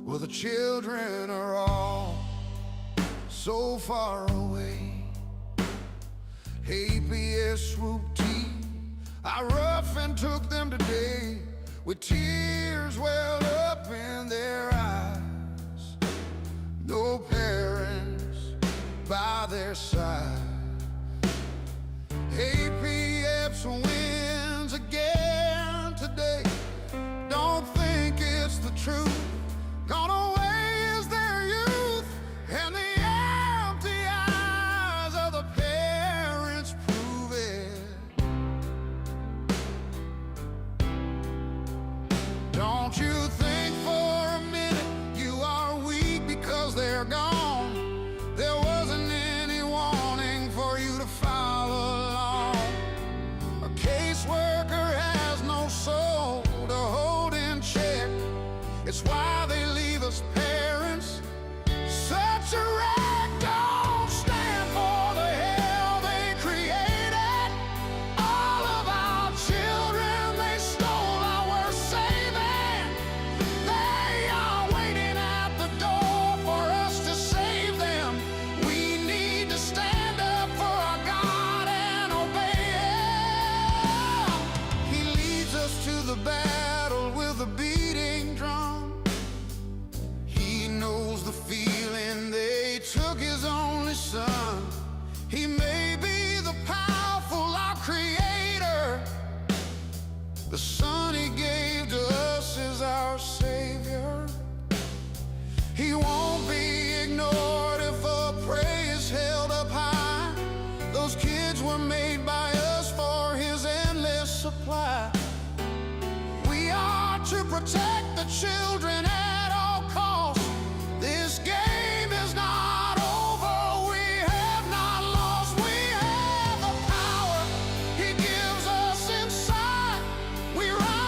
Well, the children are all so far away. APS swoop team, I rough and took them today, with tears welled up in their eyes. No parents by their side. APS wins again today. Don't think it's the truth. Gone away is their youth, and the empty eyes of the parents prove it. Don't you think for a minute you are weak because they're gone. There wasn't any warning for you to follow along. A caseworker has no soul to hold in check. It's why they leave us parents such a wreck. Don't stand for the hell they created. All of our children they stole, our worth saving. They are waiting at the door for us to save them. We need to stand up for our God and obey Him. He leads us to the battle with a beating drum. He knows the feeling they took His only Son. He may be the powerful, our Creator. The Son He gave to us is our Savior. He won't be ignored if a praise held up high. Those kids were made by us for His endless supply. We are to protect the children at all costs. This game is not over. We have not lost. We have the power He gives us inside. We rise.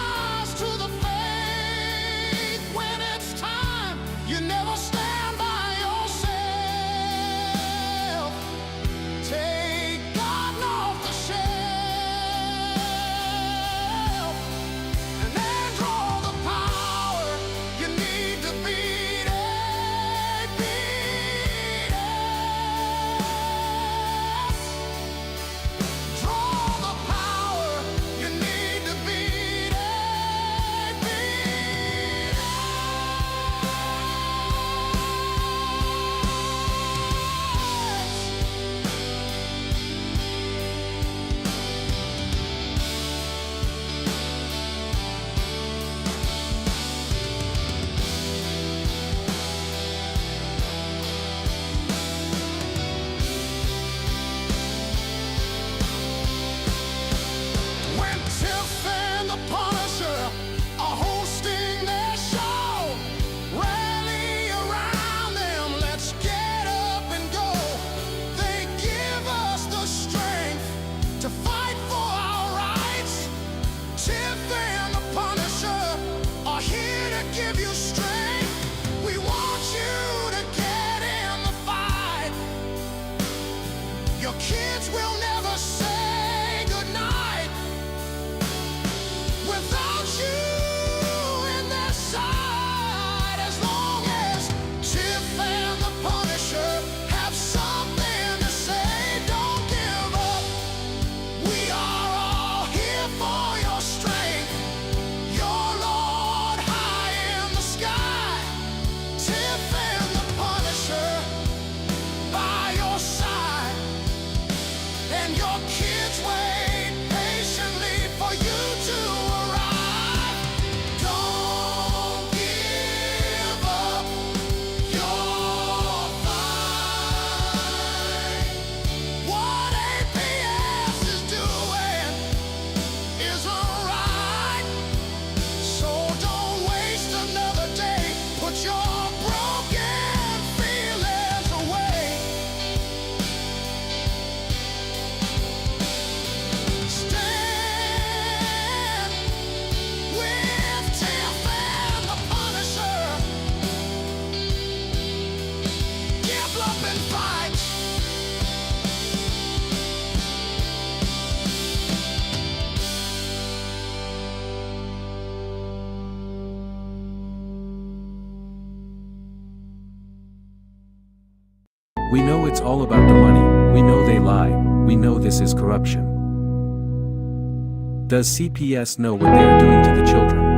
We know it's all about the money, we know they lie, we know this is corruption. Does CPS know what they are doing to the children?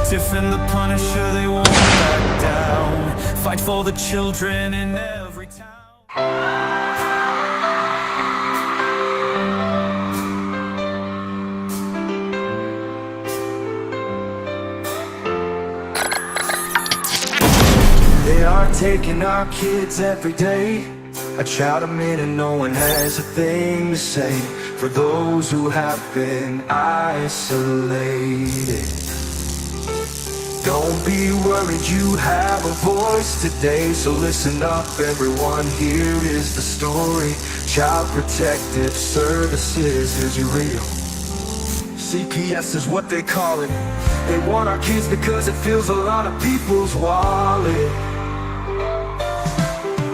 Tiff and the Punisher, they won't back down. Fight for the children in every town. They are taking our kids every day. I shout them in and no one has a thing to say. For those who have been isolated, don't be worried, you have a voice today. So listen up everyone, here is the story. Child Protective Services is real. CPS is what they call it. They want our kids because it fills a lot of people's wallet.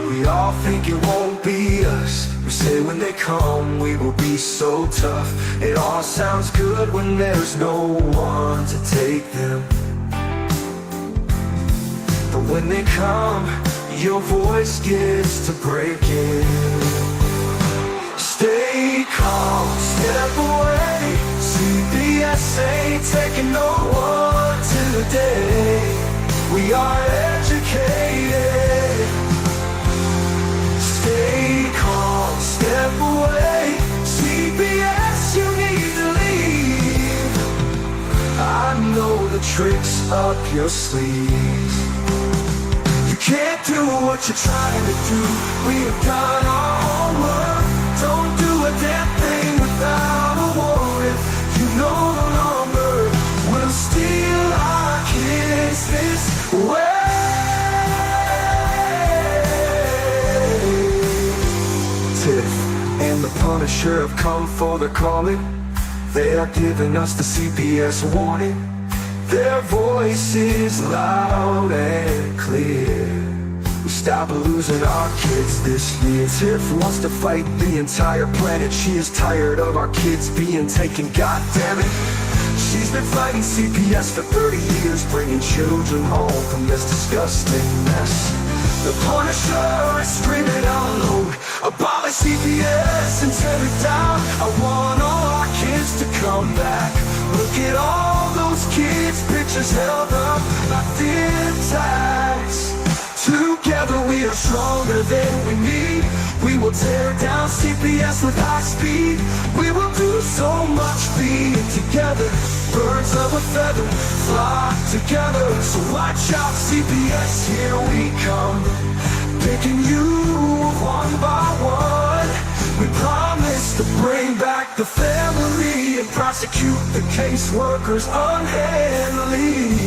We all think it won't be us. We say when they come we will be so tough. It all sounds good when there's no one to take them. But when they come, your voice gets to breaking. Stay calm, step away. CPS ain't taking no one today. We are educated. Stay calm, step away. CPS, you need to leave. I know the tricks up your sleeve. Can't do what you're trying to do. We have done our homework. Don't do a damn thing without a warrant. You no longer will steal our kids this way. Tiff and the Punisher have come for the calling. They are giving us the CPS warning. Their voice is loud and clear. We stop losing our kids this year. Tiff wants to fight the entire planet. She is tired of our kids being taken, God damn it. She's been fighting CPS for 30 years, bringing children home from this disgusting mess. The Punisher is screaming out loud, abolish CPS and tear it down. I want all our kids to come back. Look at all those kids, pictures held up, locked in tags. Together we are stronger than we need. We will tear down CPS with high speed. We will do so much being together. Birds of a feather flock together. So watch out CPS, here we come. Picking you one by one. We promise to bring back the family and prosecute the caseworkers unhandily.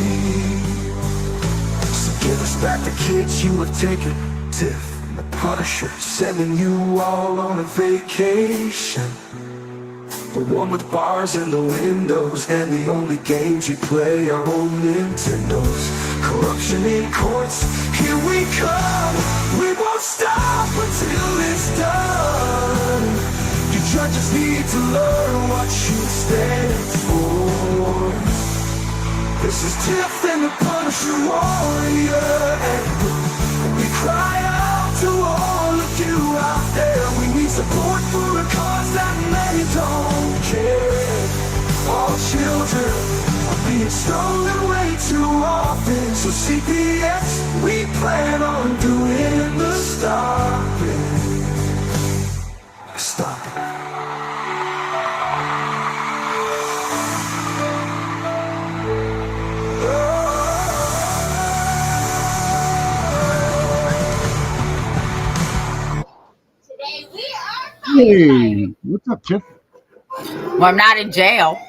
So give us back the kids you have taken. Tiff and the Punisher sending you all on a vacation. The one with bars in the windows and the only games you play are on Nintendos. Corruption in courts, here we come. We won't stop until it's done. You judges need to learn what you stand for. This is Tiff and the Punisher Warrior, and we cry out to all of you out there. We need support for a cause that many don't care. All children are being stolen way too often. So CPS, we plan on doing the stopping. Stop it. Hey, what's up, Tiff? Well, I'm not in jail.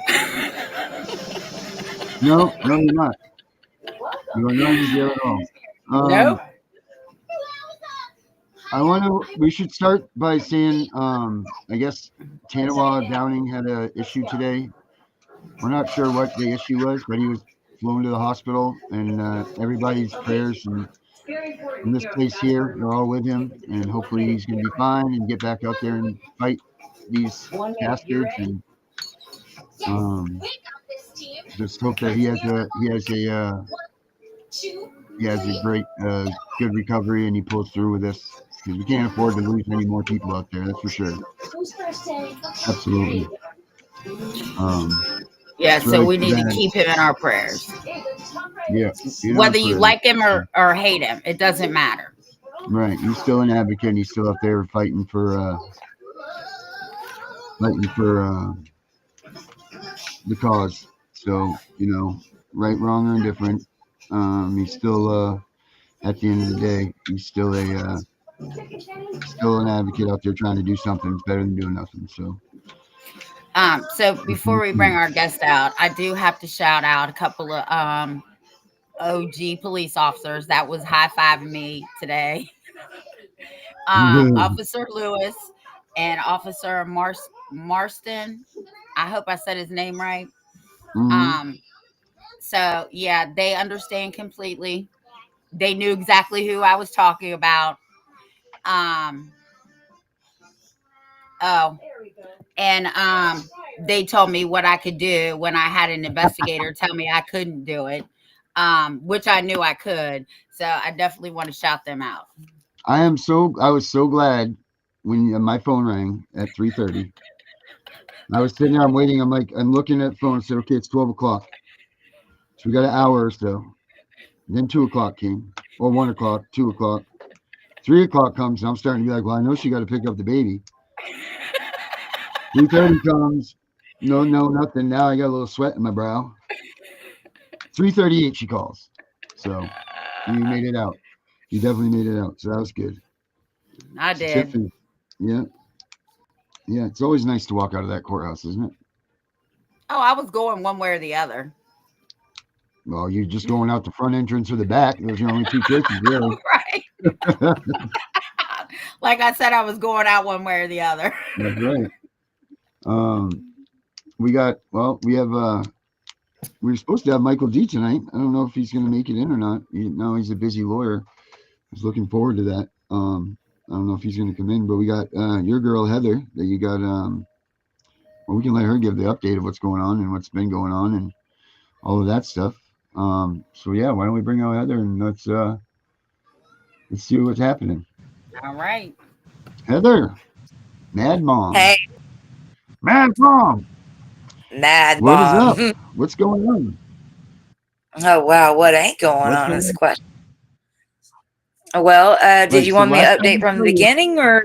No, you're not. You are not in jail at all. Nope. We should start by saying, I guess Tanawa Downing had a issue today. We're not sure what the issue was, but he was flown to the hospital, and everybody's prayers and in this place here, they're all with him, and hopefully he's going to be fine and get back out there and fight these bastards, and just hope that he has a great good recovery and he pulls through with this, because we can't afford to lose any more people out there, that's for sure. Absolutely. Yeah, it's so really we need to bad. keep him in our prayers. Yeah, Whether you like him or hate him, it doesn't matter. Right, he's still an advocate, and he's still out there fighting for the cause. So, right, wrong, or indifferent, he's still at the end of the day, he's still an advocate out there trying to do something. It's better than doing nothing. So before we bring our guest out, I do have to shout out a couple of OG police officers that was high-fiving me today. Officer Lewis and Officer Marston. I hope I said his name right. So yeah, they understand completely. They knew exactly who I was talking about. And they told me what I could do when I had an investigator tell me I couldn't do it, which I knew I could. So I definitely want to shout them out. I was so glad when my phone rang at 3:30. I was sitting there, I'm waiting. I'm looking at the phone and said, okay, it's 12 o'clock. So we got an hour or so. Then 2 o'clock came, or 1 o'clock, 2 o'clock, 3 o'clock comes, and I'm starting to be like, well, I know she got to pick up the baby. 3:30 comes, no, nothing. Now I got a little sweat in my brow. 3:38 she calls. So you made it out. You definitely made it out. So that was good. I did. Tiffany, yeah. Yeah, it's always nice to walk out of that courthouse, isn't it? Oh, I was going one way or the other. Well, you're just going out the front entrance or the back. Those are only two choices, really. Right. Like I said, I was going out one way or the other. That's right. We were supposed to have Michael D tonight. I don't know if he's going to make it in or not. He's a busy lawyer. I was looking forward to that. I don't know if he's going to come in, but we got your girl Heather that you got. Well, we can let her give the update of what's going on and what's been going on and all of that stuff. So yeah, why don't we bring out Heather and let's see what's happening. All right, Heather, Mad Mom. Hey, Mad Mom. Mad What is Mom. up? What's going on? Oh wow, what ain't going on is the question. Well, did you want me to update from the beginning, or?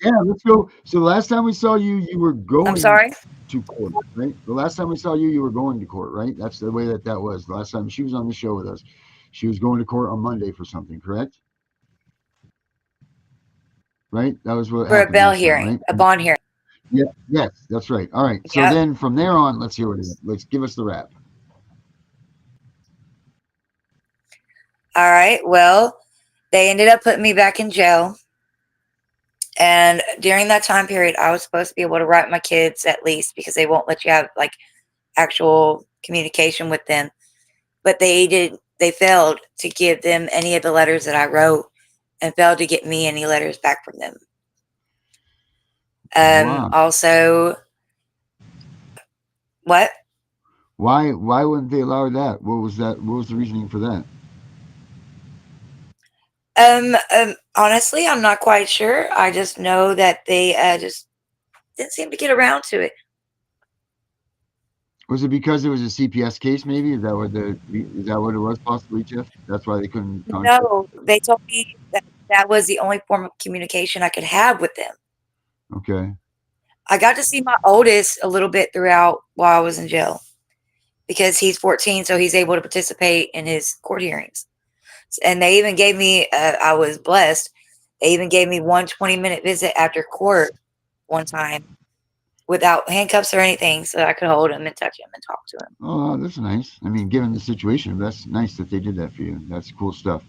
Yeah, let's go. So the last time we saw you, you were going. I'm sorry. To court, right? The last time we saw you, you were going to court, right? That's the way that was. The last time she was on the show with us, she was going to court on Monday for something, correct? Right? That was what For happened a bail last time, hearing, right? a bond hearing. Yeah, yes, that's right. All right. So Yep. then from there on, let's hear what it is. Let's give us the wrap. All right. Well, they ended up putting me back in jail. And during that time period, I was supposed to be able to write my kids at least, because they won't let you have like actual communication with them. But they failed to give them any of the letters that I wrote, and failed to get me any letters back from them. Wow. Also, what? Why wouldn't they allow that? What was that? What was the reasoning for that? Honestly, I'm not quite sure. I just know that they just didn't seem to get around to it. Was it because it was a CPS case? Maybe is that what it was? Possibly, Tiff. That's why they couldn't contact. No, they told me that that was the only form of communication I could have with them. Okay. I got to see my oldest a little bit throughout while I was in jail because he's 14, so he's able to participate in his court hearings. And they even gave me, I was blessed, they even gave me 1 20-minute visit after court one time without handcuffs or anything so I could hold him and touch him and talk to him. Oh, that's nice. I mean, given the situation, that's nice that they did that for you. That's cool stuff.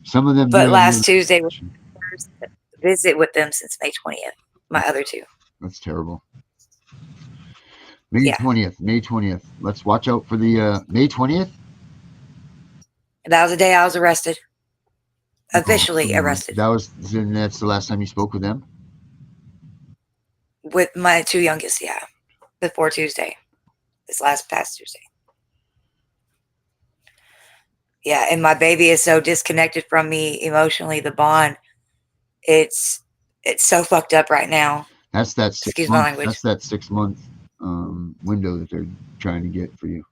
Some of them do But have no. last Tuesday was the first visit with them since May 20th, my other two. That's terrible. May Yeah. 20th. May 20th. Let's watch out for the May 20th. That was the day I was arrested. Officially arrested. That's the last time you spoke with them? With my two youngest, yeah. Before Tuesday. This past Tuesday. Yeah, and my baby is so disconnected from me emotionally, the bond. It's so fucked up right now. That's that 6 Excuse my month. language. That's that 6 month window that they're trying to get for you.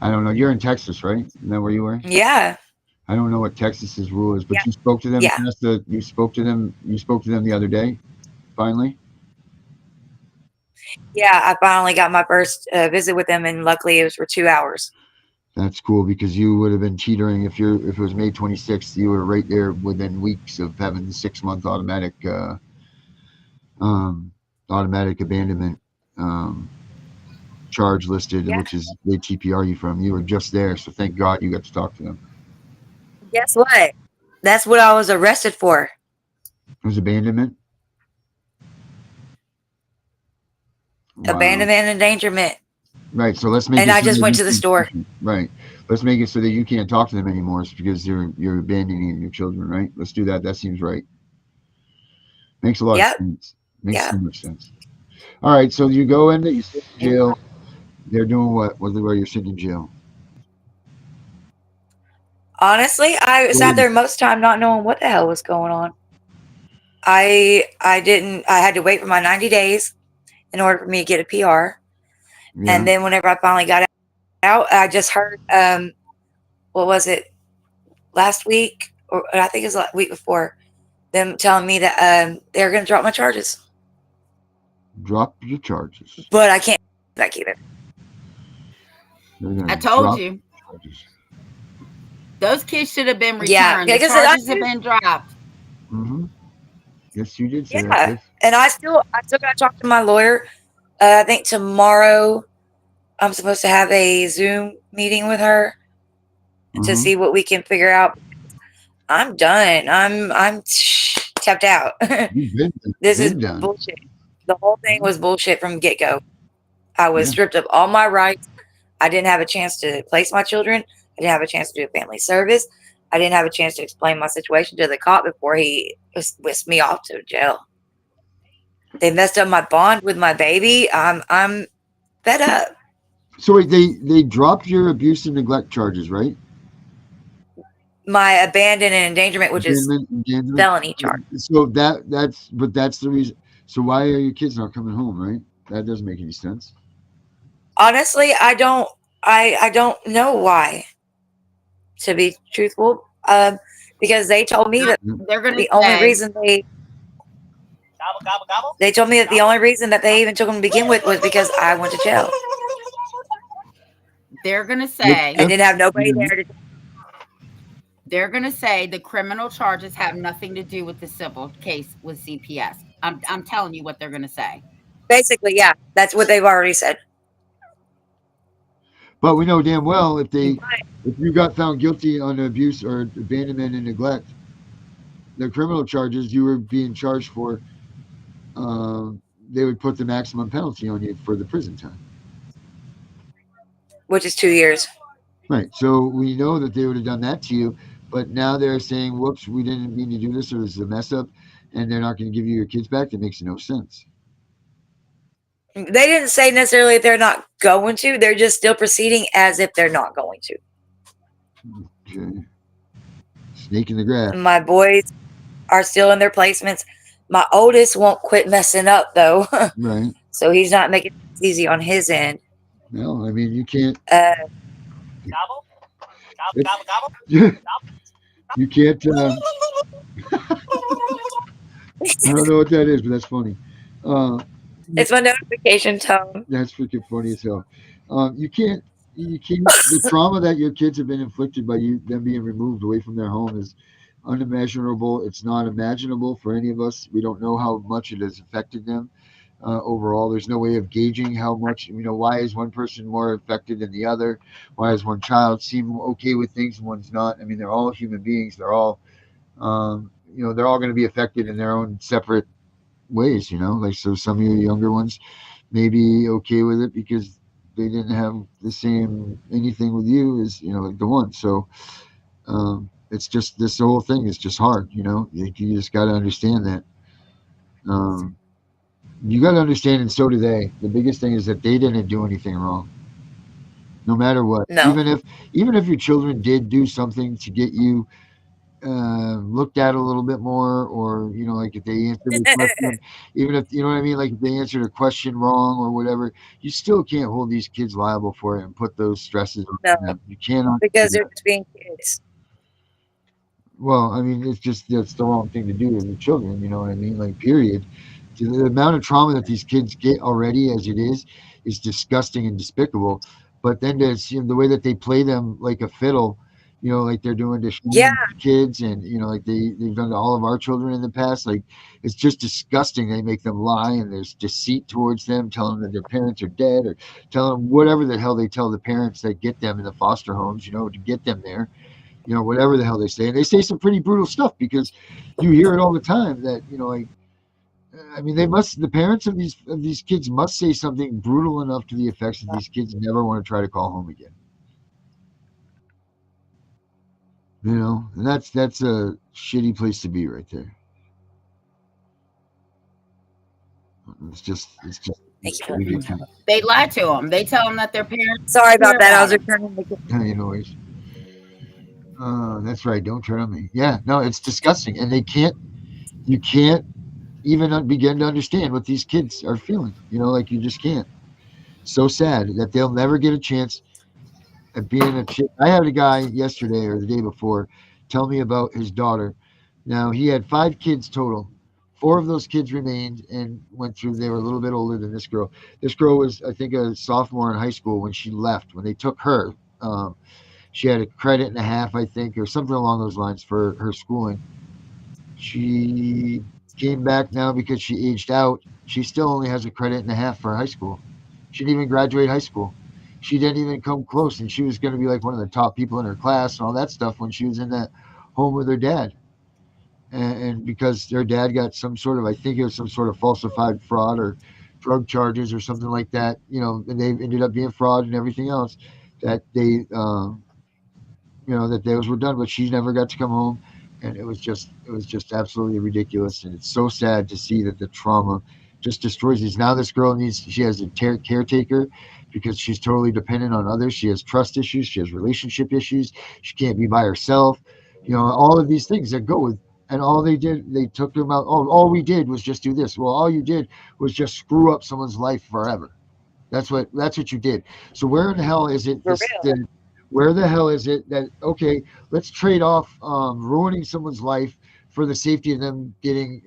I don't know. You're in Texas, right? Isn't that where you were? Yeah. I don't know what Texas's rule is, but Yeah. you spoke to them. Yeah. You spoke to them. You spoke to them the other day. Finally. Yeah, I finally got my first visit with them, and luckily it was for 2 hours. That's cool because you would have been teetering if it was May 26th. You were right there within weeks of having the 6 month automatic abandonment charge listed, Yeah. which is they TPR you from. You were just there, so thank God you got to talk to them. Guess what? That's what I was arrested for. It was abandonment. Wow. Abandonment and endangerment. Right. So let's make. And it I so just that went you to the can- store. Right. Let's make it so that you can't talk to them anymore because you're abandoning your children. Right. Let's do that. That seems right. Makes a lot Yep. of sense. Makes Yeah. so much sense. All right. So you go in, you sit in jail. They're doing what? Where you're sitting in jail? Honestly, I sat there most of the time not knowing what the hell was going on. I had to wait for my 90 days in order for me to get a PR. Yeah. And then whenever I finally got out, I just heard, what was it, last week? Or I think it was the week before, them telling me that they're going to drop my charges. Drop your charges. But I can't back either. I told you. Charges. Those kids should have been returned. Yeah, the because charges have been dropped. Mm-hmm. Yes, you did say Yeah. that. Tiff. And I still got to talk to my lawyer. I think tomorrow I'm supposed to have a Zoom meeting with her to see what we can figure out. I'm done. I'm tapped out. You've been This is done. bullshit. The whole thing was bullshit from get go. I was stripped of all my rights. I didn't have a chance to place my children. I didn't have a chance to do a family service. I didn't have a chance to explain my situation to the cop before he whisked me off to jail. They messed up my bond with my baby. I'm fed up. So wait, they dropped your abuse and neglect charges, right? My abandon and endangerment, which is Endangerment. felony charge. So that's the reason. So why are your kids not coming home, right? That doesn't make any sense. Honestly, I don't know why. To be truthful, because they told me that They're going to the only reason they told me that the only reason that they even took them to begin with was because I went to jail. They're going to say I didn't have nobody there to. They're going to say the criminal charges have nothing to do with the civil case with CPS. I'm telling you what they're going to say. Basically, yeah, that's what they've already said. But we know damn well if you got found guilty on abuse or abandonment and neglect, the criminal charges you were being charged for, they would put the maximum penalty on you for the prison time. Which is 2 years. Right. So we know that they would have done that to you, but now they're saying, whoops, we didn't mean to do this, or this is a mess up, and they're not going to give you your kids back. That makes no sense. They didn't say necessarily that they're not going to. They're just still proceeding as if they're not going to. Okay. Snake in the grass. My boys are still in their placements. My oldest won't quit messing up though, Right. so he's not making it easy on his end. No, I mean you can't. Uh, It's, you can't. I don't know what that is, but that's funny. Uh, it's my notification tone. that's freaking funny as hell. You can't. You can't. The trauma that your kids have been inflicted by you, them being removed away from their home, is unimaginable. It's not imaginable for any of us. We don't know how much it has affected them overall. There's no way of gauging how much. Why is one person more affected than the other? Why does one child seem okay with things and one's not? I mean, they're all human beings. They're all, they're all going to be affected in their own separate ways. Like so, some of your younger ones may be okay with it because they didn't have the same anything with you as like the one. So it's just this whole thing is just hard. You just got to understand that. Um, you got to understand, and so do they. The biggest thing is that they didn't do anything wrong, no matter what. No. Even if your children did do something to get you looked at a little bit more, or like if they answered the question, even if you know what I mean, like if they answered a question wrong or whatever, you still can't hold these kids liable for it and put those stresses No, on them. You cannot do because they're that. just being kids. Well, I mean, it's just that's the wrong thing to do with your children. You know what I mean? Like, period. The amount of trauma that these kids get already, as it is disgusting and despicable. But then there's the way that they play them like a fiddle. Like they're doing to Yeah, Shannon's kids, and like they've done to all of our children in the past. Like, it's just disgusting. They make them lie, and there's deceit towards them, telling them that their parents are dead, or telling them whatever the hell they tell the parents that get them in the foster homes. To get them there, whatever the hell they say. And they say some pretty brutal stuff because you hear it all the time that, like, I mean, the parents of these kids must say something brutal enough to the effects that these kids never want to try to call home again. And that's a shitty place to be right there. It's just thank you for ridiculous. They lie to them. They tell them that their parents Sorry care about that. I about was them. returning the Anyways, that's right. Don't turn on me. Yeah, no, it's disgusting, and you can't even begin to understand what these kids are feeling. Like you just can't. So sad that they'll never get a chance at being a chick. I had a guy yesterday or the day before tell me about his daughter. Now he had 5 kids total. 4 of those kids remained and went through. They were a little bit older than this girl. This girl was, I think, a sophomore in high school when she left. When they took her, she had a credit and a half, I think, or something along those lines for her schooling. She came back now because she aged out. She still only has a credit and a half for high school. She didn't even graduate high school. She didn't even come close, and she was going to be like one of the top people in her class and all that stuff when she was in that home with her dad. And because her dad got some sort of, I think it was some sort of falsified fraud or drug charges or something like that, and they ended up being fraud and everything else that that those were done, but she never got to come home, and it was just absolutely ridiculous, and it's so sad to see that the trauma just destroys these. Now this girl she has a caretaker because she's totally dependent on others. She has trust issues, she has relationship issues, she can't be by herself. All of these things that go with. And all they took them out. Oh, all we did was just do this. Well, all you did was just screw up someone's life forever. That's what you did. So where in the hell is it for this real. the where the hell is it that okay, let's trade off ruining someone's life for the safety of them getting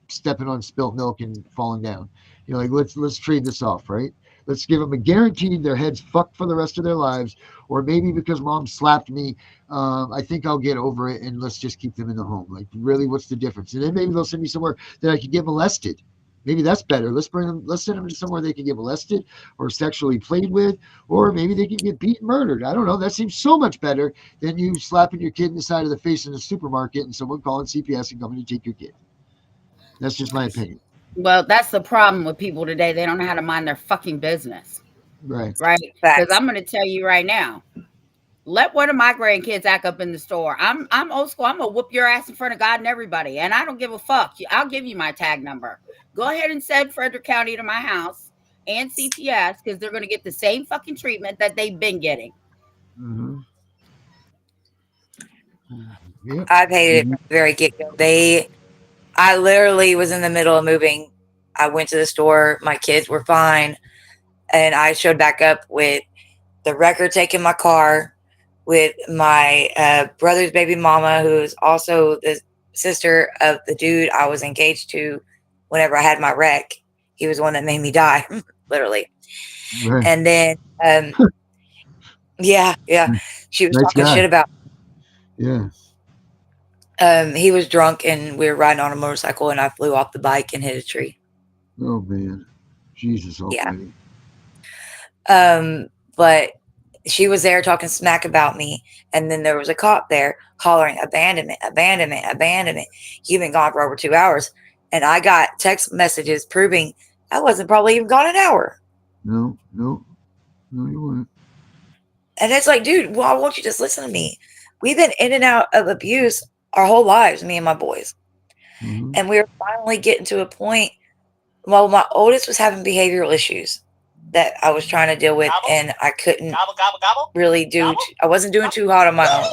stepping on spilt milk and falling down. Like let's trade this off, right? Let's give them a guaranteed their heads fucked for the rest of their lives, or maybe because mom slapped me, I think I'll get over it, and let's just keep them in the home. Like really, what's the difference? And then maybe they'll send me somewhere that I could get molested. Maybe that's better. Let's send them to somewhere they can get molested or sexually played with, or maybe they can get beaten, murdered. I don't know. That seems so much better than you slapping your kid in the side of the face in the supermarket and someone calling CPS and coming to take your kid. That's just my opinion. Well, that's the problem with people today. They don't know how to mind their fucking business, Right. right? Because Facts. I'm going to tell you right now. Let one of my grandkids act up in the store. I'm old school. I'm gonna whoop your ass in front of God and everybody, and I don't give a fuck. I'll give you my tag number. Go ahead and send Frederick County to my house, and CPS because they're going to get the same fucking treatment that they've been getting. Mm-hmm. Yep. I've hated it Mhm. from the very get go. I literally was in the middle of moving. I went to the store. My kids were fine. And I showed back up with the record taking my car, with my brother's baby mama, who's also the sister of the dude I was engaged to whenever I had my wreck. He was the one that made me die, literally. Right. And then, yeah, she was Nice talking guy. shit about. Yeah. He was drunk and we were riding on a motorcycle and I flew off the bike and hit a tree. Oh man. Jesus Yeah. Almighty. But she was there talking smack about me, and then there was a cop there hollering abandonment, abandonment, abandonment. You've been gone for over 2 hours. And I got text messages proving I wasn't probably even gone an hour. No, no, no, you weren't. And it's like, dude, why won't you just listen to me? We've been in and out of abuse our whole lives, me and my boys. Mm-hmm. And we were finally getting to a point. Well, my oldest was having behavioral issues that I was trying to deal with, and I couldn't really do. I wasn't doing too hot on my own.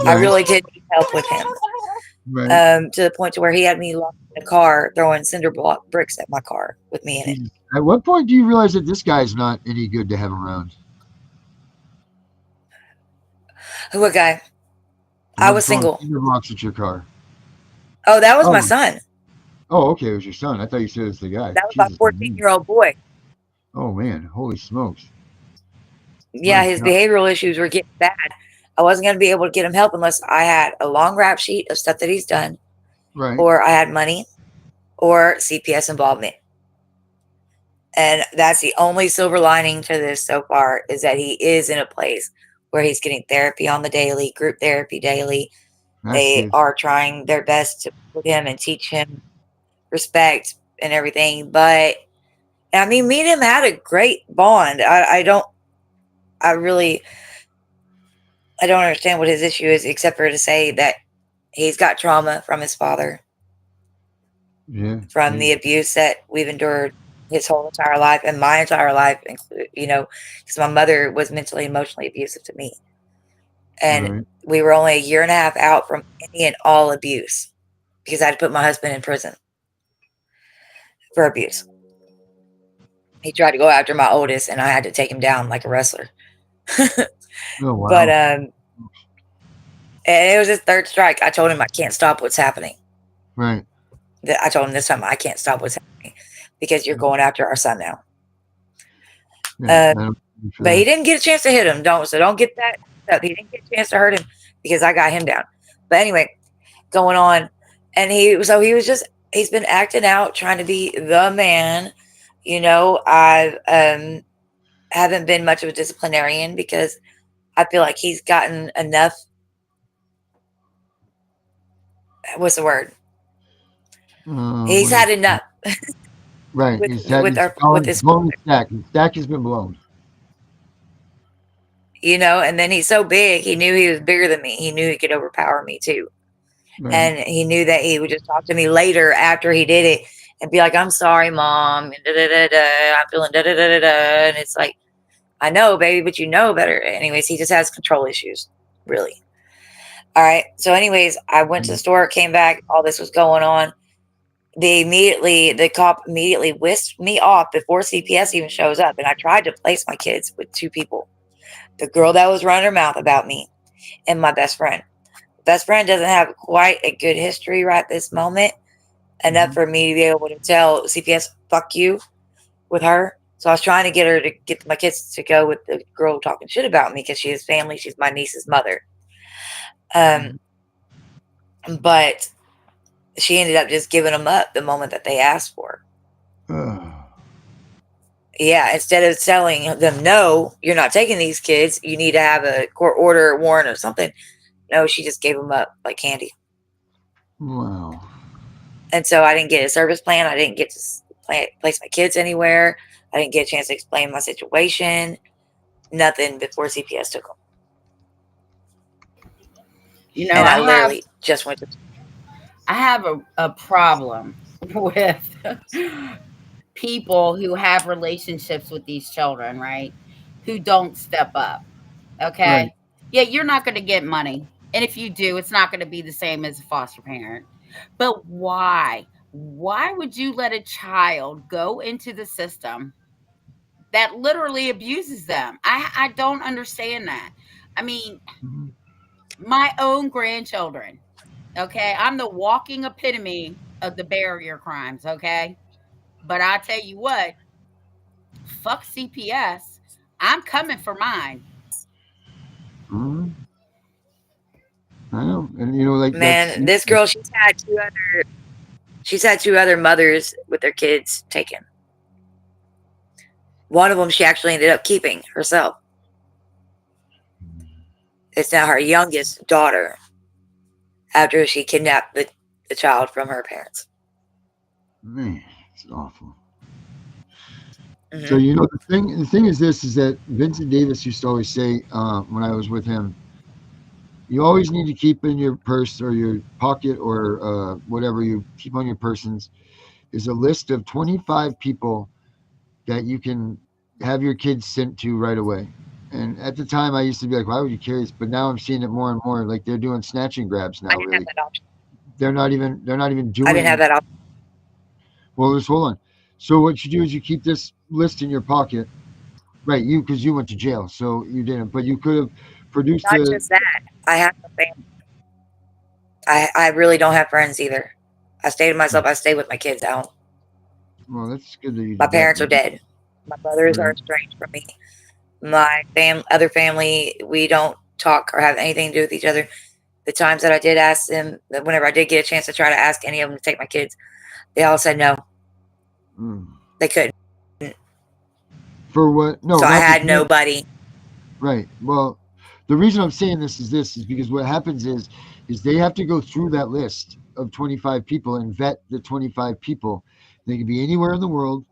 I Right. really did need help with him, Right. to the point to where he had me locked in the car, throwing cinder block bricks at my car with me in it. Jesus. At what point do you realize that this guy's not any good to have around? What guy? The I one was throwing single. cinder blocks at your car. Oh, that was my Oh, son. oh, okay. It was your son. I thought you said it was the guy. That was my Jesus. 14-year-old boy. Oh man. Holy smokes. Yeah, My his God. behavioral issues were getting bad. I wasn't going to be able to get him help unless I had a long rap sheet of stuff that he's done, Right. or I had money, or CPS involvement. And that's the only silver lining to this so far, is that he is in a place where he's getting therapy on the daily, group therapy daily. That's They good. are trying their best to put him and teach him respect and everything. But I mean, me and him had a great bond. I really, I don't understand what his issue is, except for to say that he's got trauma from his father, Yeah. from the abuse that we've endured his whole entire life and my entire life, because my mother was mentally, emotionally abusive to me. And Right. we were only a year and a half out from any and all abuse because I had to put my husband in prison for abuse. He tried to go after my oldest and I had to take him down like a wrestler. Oh But wow. and it was his third strike. I told him I can't stop what's happening. Right. I told him this time I can't stop what's happening because you're going after our son now. Yeah. I don't for But he that. didn't get a chance to hit him. Don't get that up. He didn't get a chance to hurt him because I got him down. But anyway, going on, and he's been acting out, trying to be the man. I haven't been much of a disciplinarian because I feel like he's gotten enough. What's the word? He's What is had enough right? with Is that with it's our with his blown the stack? The stack has been blown. and then he's so big, he knew he was bigger than me. He knew he could overpower me too. Right. And he knew that he would just talk to me later after he did it and be like, I'm sorry, mom. And I'm feeling da da da da da. And it's like, I know, baby, but you know better. Anyways, he just has control issues, really. All right. So, anyways, I went to the store, came back, all this was going on. The cop immediately whisked me off before CPS even shows up. And I tried to place my kids with two people, the girl that was running her mouth about me and my best friend. Best friend doesn't have quite a good history right this moment, enough for me to be able to tell CPS, fuck you, with her. So I was trying to get her to get my kids to go with the girl talking shit about me because she has family. She's my niece's mother. But she ended up just giving them up the moment that they asked for. Yeah, instead of telling them, no, you're not taking these kids, you need to have a court order, warrant, or something. No, she just gave them up like candy. Wow. And so I didn't get a service plan. I didn't get to place my kids anywhere. I didn't get a chance to explain my situation. Nothing before CPS took them. And I literally just went to. I have a problem with people who have relationships with these children, right? Who don't step up. Right. Okay. Yeah, you're not going to get money. And if you do, it's not going to be the same as a foster parent. But why? Why would you let a child go into the system that literally abuses them? I don't understand that. I mean, Mhm. my own grandchildren, okay? I'm the walking epitome of the barrier crimes, okay? But I tell you what, fuck CPS. I'm coming for mine. Mhm. I know, and you know, like that's Man, this girl, she's had two other mothers with their kids taken. One of them she actually ended up keeping herself. It's now her youngest daughter after she kidnapped the child from her parents. man, it's awful. So Hmm. you know, the thing is this is that Vincent Davis used to always say when I was with him, you always need to keep in your purse or your pocket or whatever you keep on your persons is a list of 25 people that you can have your kids sent to right away. And at the time, I used to be like, why would you carry this? But now I'm seeing it more and more. Like they're doing snatch and grabs I now. didn't have Really, that option. they're not even I didn't have doing. that option. Well, just hold on. So what you do is you keep this list in your pocket, right? You because you went to jail, so you didn't. But you could have produced Not a. just that. I have no family. I really don't have friends either. I stay to myself. I stay with my kids at home. Well, that's good that you My did that. parents are dead. My brothers are Right. estranged from me. My other family, we don't talk or have anything to do with each other. The times that I did ask them, whenever I did get a chance to try to ask any of them to take my kids, they all said no, Mm. they couldn't. For what? No, So I not the had parent. nobody. Right. Well, the reason I'm saying this is because what happens is they have to go through that list of 25 people and vet the 25 people. They can be anywhere in the world.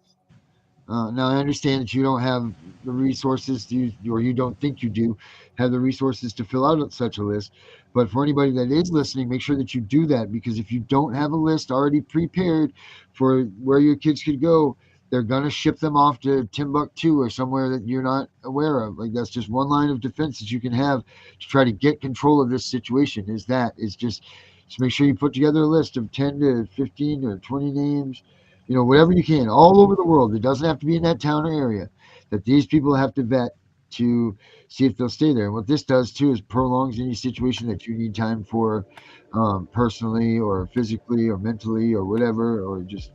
Now I understand that you don't have the resources to, or you don't think you do have the resources to fill out such a list. But for anybody that is listening, make sure that you do that because if you don't have a list already prepared for where your kids could go, they're gonna ship them off to Timbuktu or somewhere that you're not aware of. Like that's just one line of defense that you can have to try to get control of this situation. Is just make sure you put together a list of 10 to 15 or 20 names, whatever you can, all over the world. It doesn't have to be in that town or area that these people have to vet to see if they'll stay there. And what this does too is prolongs any situation that you need time for, personally or physically or mentally or whatever, or just,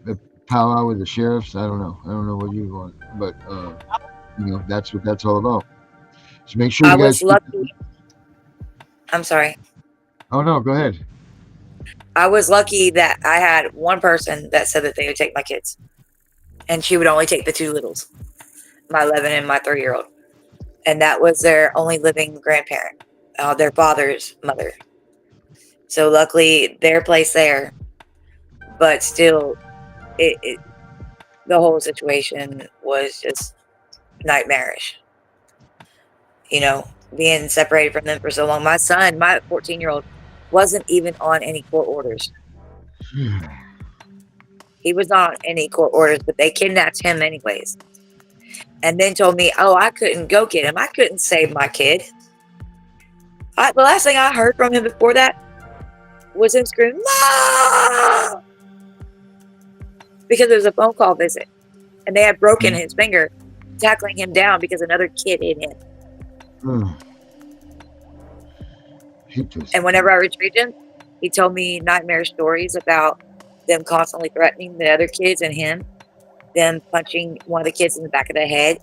a powwow with the sheriffs. I don't know. I don't know what you want, but, that's what that's all about. So make sure I you guys was keep. lucky. I'm sorry. Oh no, go ahead. I was lucky that I had one person that said that they would take my kids, and she would only take the two littles, my 11 and my 3-year-old, and that was their only living grandparent, their father's mother. So luckily, their place there, but still, it the whole situation was just nightmarish. Being separated from them for so long. My son, my 14-year-old, wasn't even on any court orders. He was not on any court orders, but they kidnapped him anyways. And then told me, oh, I couldn't go get him. I couldn't save my kid. The last thing I heard from him before that was him screaming, "Mom!" Because there was a phone call visit. And they had broken his finger, tackling him down because another kid hit him. Hate this. And whenever I retrieved him, he told me nightmare stories about them constantly threatening the other kids and him, them punching one of the kids in the back of the head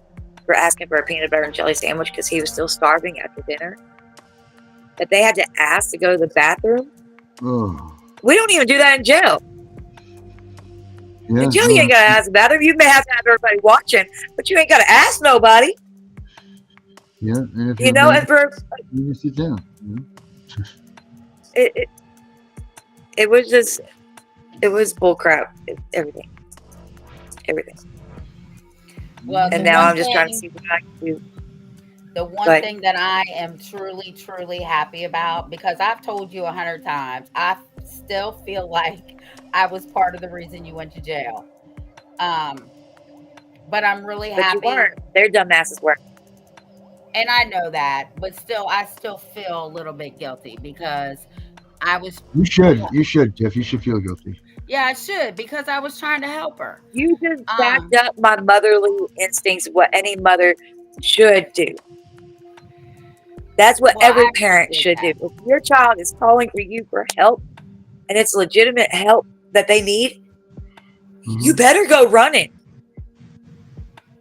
for asking for a peanut butter and jelly sandwich because he was still starving after dinner. That they had to ask to go to the bathroom. Oh, We don't even do that in jail. yeah. In jail, you ain't got to ask the bathroom. You may have to have everybody watching, but you ain't got to ask nobody. Yeah, and if You you're know, mad, and for you sit down. it was bull crap. Everything. Well, And now I'm just trying to see what I can do. the one But thing that I am truly, truly happy about, because I've told you 100 times, I still feel like I was part of the reason you went to jail. Um, but I'm really But you happy, weren't. Their dumbasses were. and I know that, but still, I still feel a little bit guilty because I was, You should. You should, Tiff. You should feel guilty. yeah, I should because I was trying to help her. You just backed Um, up my motherly instincts, what any mother should do. That's what well, every I parent appreciate should do. that. If your child is calling for you for help and it's legitimate help that they need, you Mhm. better go running.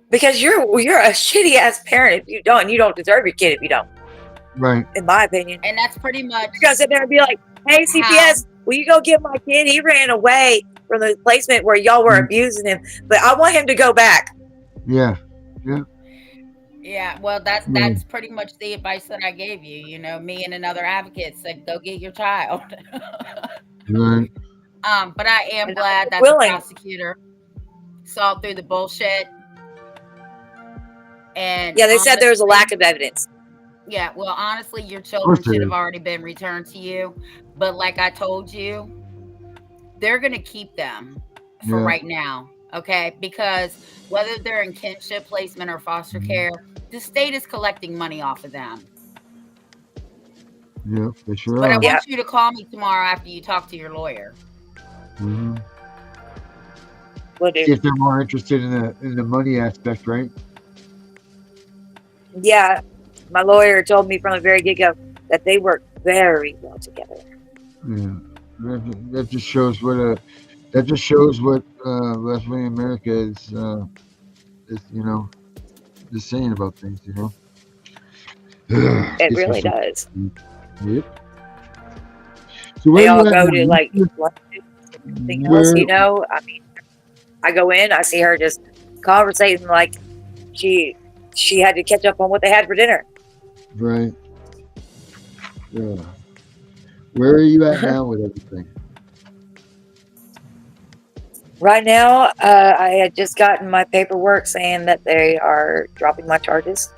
Because you're a shitty ass parent if you don't. You don't deserve your kid if you don't, Right. in my opinion. And that's pretty much You're gonna sit there and be like, hey how, CPS, will you go get my kid? He ran away from the placement where y'all were Mhm. abusing him, but I want him to go back. Yeah. Yeah. yeah, well, that's Right. that's pretty much the advice that I gave you. You know, me and another advocate said, go get your child. Right. But I am And I glad was that the willing. prosecutor saw through the bullshit. And Yeah, they said there was a honestly, lack of evidence. yeah, well, honestly, your Of course children there should have is. already been returned to you. But like I told you, they're going to keep them for Yeah. right now. Okay. Because whether they're in kinship placement or foster Mhm. care, the state is collecting money off of them. Yeah. They sure But I are. Yeah. want you to call me tomorrow after you talk to your lawyer. Hmm. Will See do. if they're more interested in the money aspect, right? Yeah, my lawyer told me from the very get-go that they work very well together. Yeah. That just shows what left wing America is just saying about things. It Gets me really so. does. Yep. So where They are all you at go now? to like lunches and everything else, Where? I mean, I go in, I see her just conversating like she had to catch up on what they had for dinner. Right. Yeah. Where are you at now with everything? Right now, I had just gotten my paperwork saying that they are dropping my charges,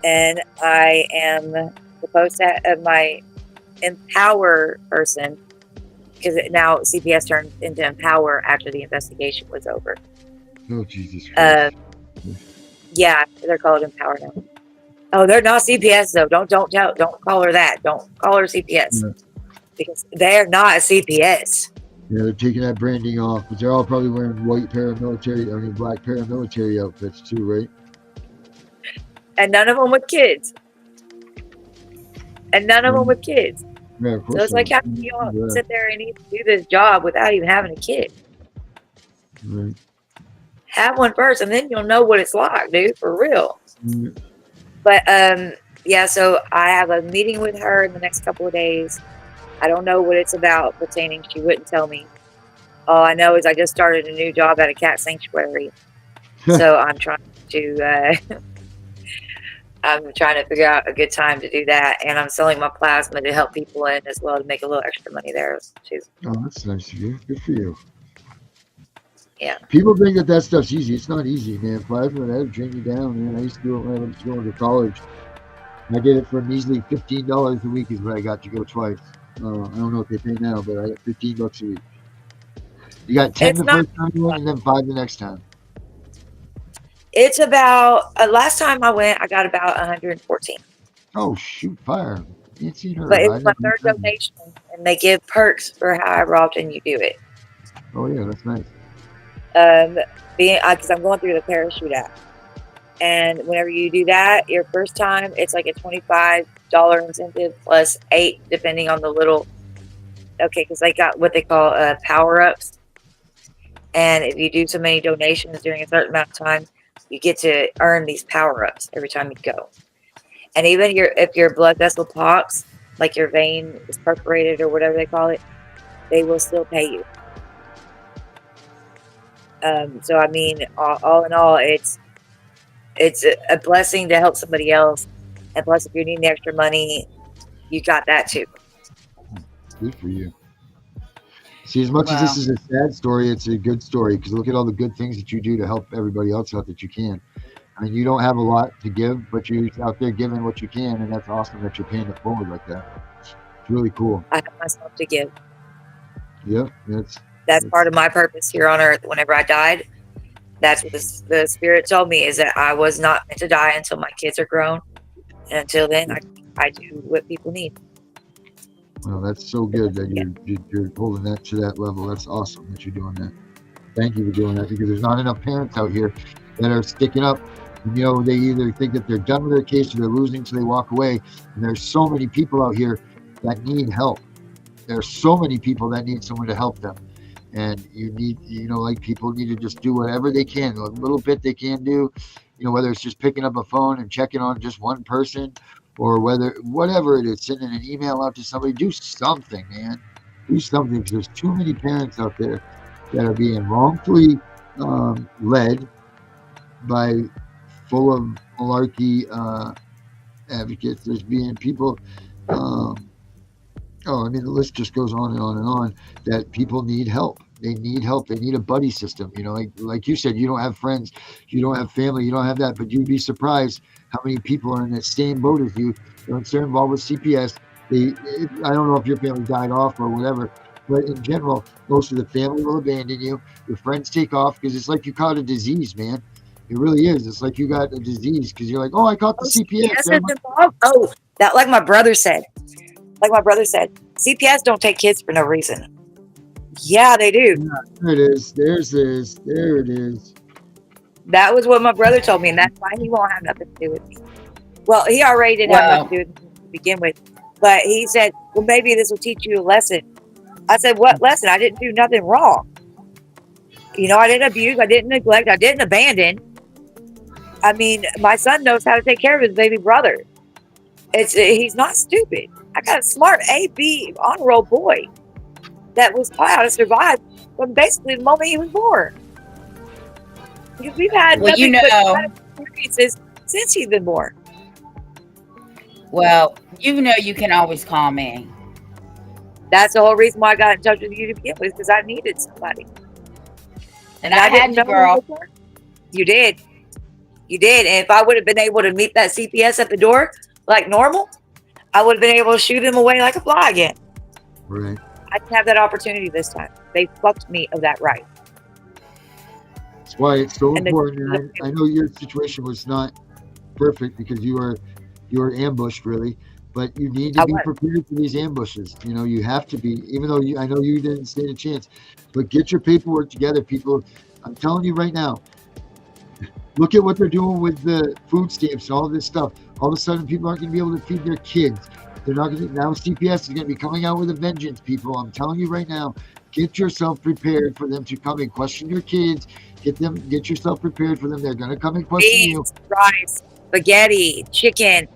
and I am supposed to have my empower person, because now CPS turned into empower after the investigation was over. Oh Jesus Christ! Yeah, they're called empower now. Oh, they're not CPS though. Don't call her that. Don't call her CPS, Yeah. because they're not a CPS. Yeah, they're taking that branding off, but they're all probably wearing black paramilitary outfits too, right? And none of them with kids. And none of them with kids. Yeah, of course. So it's like, how can you all sit there and even do this job without even having a kid? Right. Have one first, and then you'll know what it's like, dude, for real. Yeah. But yeah, so I have a meeting with her in the next couple of days. I don't know what it's about pertaining. She wouldn't tell me. All I know is I just started a new job at a cat sanctuary. So I'm trying to figure out a good time to do that, and I'm selling my plasma to help people in as well to make a little extra money there too. Oh, that's nice of you. Good for you. Yeah. People think that stuff's easy. It's not easy, man. Plasma, that'll drain you down, man. I used to do it when I was going to college. I did it for a measly $15 a week is what I got to go twice. I don't know what they pay now, but I got $15 a week. You got 10 the first time you went, and then 5 the next time. It's about last time I went, I got about 114. Oh shoot, fire! Ain't seen her. But it's my third donation, and they give perks for however often you do it. Oh yeah, that's nice. Because I'm going through the parachute app, and whenever you do that, your first time, it's like a $25 incentive plus 8, depending on the little. Okay, because they got what they call power ups, and if you do so many donations during a certain amount of time, you get to earn these power ups every time you go. And even if your blood vessel pops, like your vein is perforated or whatever they call it, they will still pay you. So I mean, all in all, it's a blessing to help somebody else, and plus, if you need extra money, you got that too. Good for you. See, as much as this is a sad story, it's a good story because look at all the good things that you do to help everybody else out that you can. I mean, you don't have a lot to give, but you're out there giving what you can, and that's awesome that you're paying it forward like that. It's really cool. I have myself to give. Yep. That's part of my purpose here on earth. Whenever I died, that's what the spirit told me, is that I was not meant to die until my kids are grown. And until then, I do what people need. Well, that's so good that you're holding that to that level. That's awesome that you're doing that. Thank you for doing that, because there's not enough parents out here that are sticking up. You know, they either think that they're done with their case or they're losing, so they walk away. And there's so many people out here that need help. There's so many people that need someone to help them. And you need, like, people need to just do whatever they can, a little bit they can do, whether it's just picking up a phone and checking on just one person, or whatever it is, sending an email out to somebody. Do something, man. Do something, because there's too many parents out there that are being wrongfully led by full of malarkey advocates. There's being people, the list just goes on and on and on, that people need help. They need help. They need a buddy system. Like you said, you don't have friends, you don't have family, you don't have that, but you'd be surprised how many people are in that same boat as you. They're involved with CPS. I don't know if your family died off or whatever, but in general, most of the family will abandon you. Your friends take off, because it's like you caught a disease, man. It really is. It's like you got a disease, because you're like, oh, I caught the CPS. Oh, that, like my brother said, CPS don't take kids for no reason. Yeah, they do. Yeah, there it is. There it is. That was what my brother told me, and that's why he won't have nothing to do with me. Well, he already didn't have nothing to do with me to begin with. But he said, well, maybe this will teach you a lesson. I said, what lesson? I didn't do nothing wrong. I didn't abuse, I didn't neglect, I didn't abandon. I mean, my son knows how to take care of his baby brother. He's not stupid. I got a smart A-B honor roll boy that was taught how to survive from basically the moment he was born. Because we've had nothing but experiences since he's been born. Well, you can always call me. That's the whole reason why I got in touch with you to begin with, because I needed somebody. And I had you, girl. You did. You did. And if I would have been able to meet that CPS at the door like normal, I would have been able to shoot him away like a fly again. Right. I didn't have that opportunity this time. They fucked me of that right. That's why it's so important. And I know your situation was not perfect, because you were ambushed, really. But you need to be prepared for these ambushes. You have to be, even though I know you didn't stand a chance. But get your paperwork together, people. I'm telling you right now, look at what they're doing with the food stamps and all this stuff. All of a sudden, people aren't going to be able to feed their kids. They're not going to. Now CPS is going to be coming out with a vengeance, people. I'm telling you right now, get yourself prepared for them to come and question your kids. Get yourself prepared for them. They're going to come and question you. Rice, spaghetti, chicken.